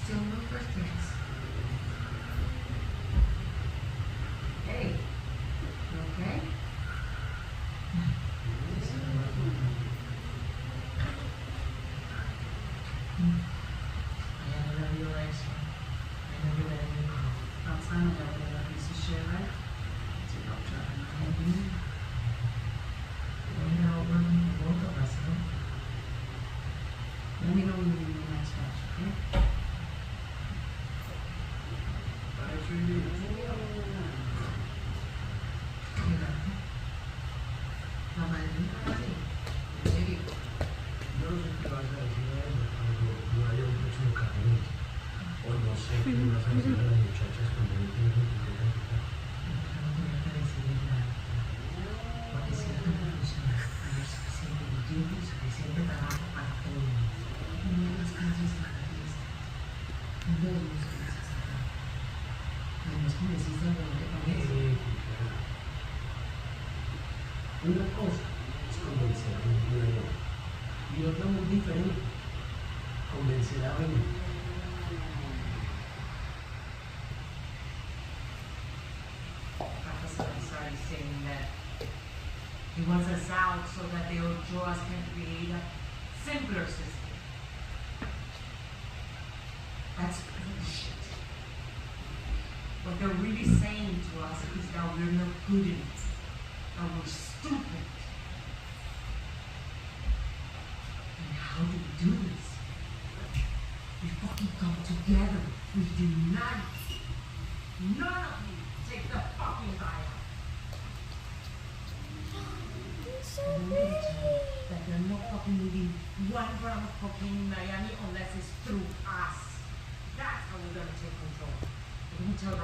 Still no birthdays. Hey, you okay? I love your legs. I never let you go. Outside, I got a piece of shit, right? It's a doctor. Both of us, no? Let me know when you need my touch, okay? Porque siento que funciona. Hay suficiente tiempo y suficiente trabajo para todo el mundo. No las calles de la fiesta. No nos conoces acá. No nos conociste de lo que parece. Una cosa es convencer a un jugador y otra muy diferente, convencer a Benito. Professor started saying that he wants us out so that the Ochoas can create a simpler system. That's bullshit. What they're really saying to us is that we're not good enough, that we're stupid. And how do we do this? We fucking come together. We unite. None of you take the fucking guy out. That they're not fucking moving 1 gram of cocaine in Miami unless it's through us. That's how we're gonna take control. We're gonna tell them